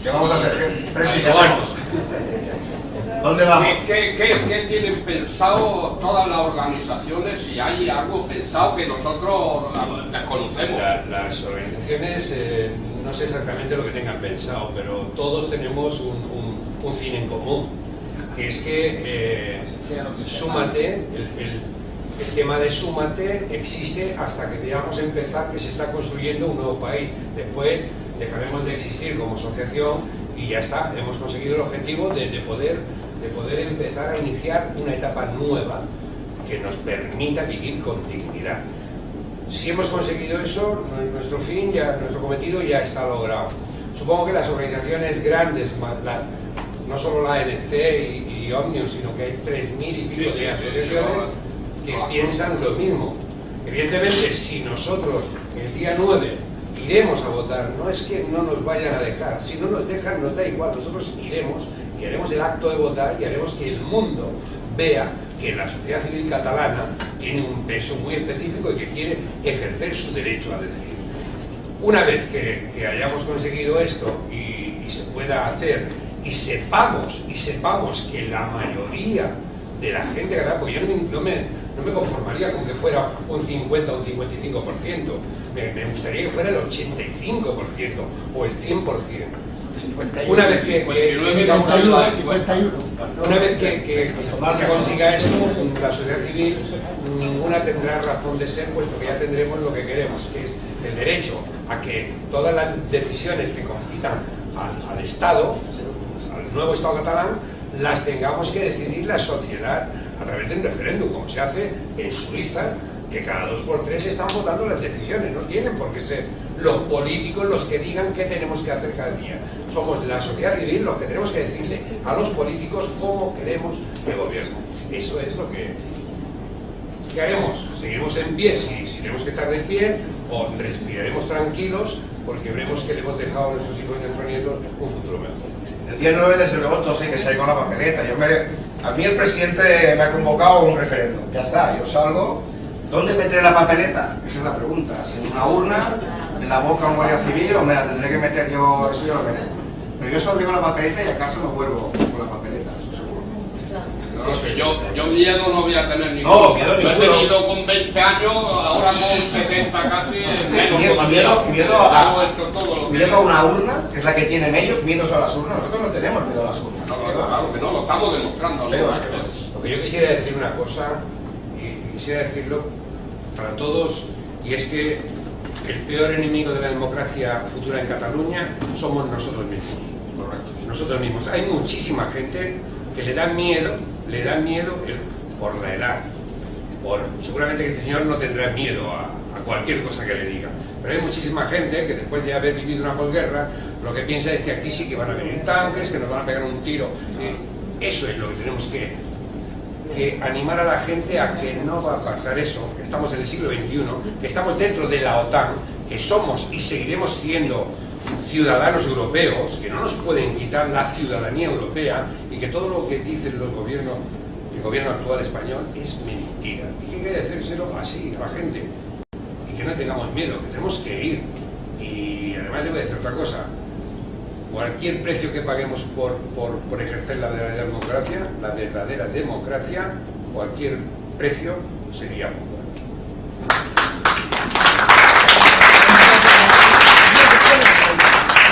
¿Qué vamos a hacer? Presidente. ¿Dónde vamos? ¿Qué tienen pensado todas las organizaciones? Si hay algo pensado que nosotros desconocemos. Las organizaciones no sé exactamente lo que tengan pensado, pero todos tenemos un fin en común, que es que Súmate, el tema de Súmate existe hasta que digamos empezar que se está construyendo un nuevo país. Después dejaremos de existir como asociación y ya está, hemos conseguido el objetivo de poder empezar a iniciar una etapa nueva que nos permita vivir con dignidad. Si hemos conseguido eso, nuestro fin, nuestro cometido ya está logrado. Supongo que las organizaciones grandes, no solo la ANC y Omnium, sino que hay 3.000 y pico de asociaciones que piensan lo mismo. Evidentemente, si nosotros el día 9 iremos a votar, no es que no nos vayan a dejar, si no nos dejan nos da igual, nosotros iremos y haremos el acto de votar y haremos que el mundo vea que la sociedad civil catalana tiene un peso muy específico y que quiere ejercer su derecho a decidir. Una vez que hayamos conseguido esto y se pueda hacer y sepamos que la mayoría de la gente, pues yo no me conformaría con que fuera un 50 o un 55%, me gustaría que fuera el 85% o el 100%. Una vez que se consiga esto, la sociedad civil ninguna tendrá razón de ser, puesto que ya tendremos lo que queremos, que es el derecho a que todas las decisiones que compitan al Estado, al nuevo Estado catalán, las tengamos que decidir la sociedad a través de un referéndum, como se hace en Suiza, que cada 2 por 3 están votando las decisiones. No tienen por qué ser los políticos los que digan qué tenemos que hacer cada día. Somos la sociedad civil los que tenemos que decirle a los políticos cómo queremos el gobierno. Eso es lo que haremos. Seguiremos en pie si tenemos que estar de pie, o respiraremos tranquilos porque veremos que le hemos dejado a nuestros hijos y nuestros nietos un futuro mejor. El día 9 desde luego todos hay que salir con la papeleta. A mí el presidente me ha convocado a un referéndum. Ya está, yo salgo. ¿Dónde meteré la papeleta? Esa es la pregunta. ¿Si en una urna, en la boca a un guardia civil, o me la tendré que meter yo? Eso yo lo veré. Pero yo saldré con la papeleta y a casa no vuelvo con la papeleta, eso seguro. No sé, yo miedo no voy a tener ninguno. No, miedo ninguno. Yo he tenido con 20 años, ahora con 70 casi, miedo a una urna, que es la que tienen ellos, miedos a las urnas. Nosotros no tenemos miedo a las urnas. Claro que no, lo estamos demostrando. Lo que yo quisiera decir una cosa, y quisiera decirlo para todos, y es que el peor enemigo de la democracia futura en Cataluña somos nosotros mismos. Nosotros mismos. Hay muchísima gente que le da miedo por la edad. Seguramente que este señor no tendrá miedo a cualquier cosa que le diga. Pero hay muchísima gente que después de haber vivido una posguerra, lo que piensa es que aquí sí que van a venir tanques, que nos van a pegar un tiro. Eso es lo que tenemos que animar a la gente a que no va a pasar eso, que estamos en el siglo XXI, que estamos dentro de la OTAN, que somos y seguiremos siendo ciudadanos europeos, que no nos pueden quitar la ciudadanía europea, y que todo lo que dicen los gobiernos, el gobierno actual español, es mentira. Y que hay que decírselo así a la gente, y que no tengamos miedo, que tenemos que ir. Y además le voy a decir otra cosa: cualquier precio que paguemos por ejercer la verdadera democracia, cualquier precio sería poco.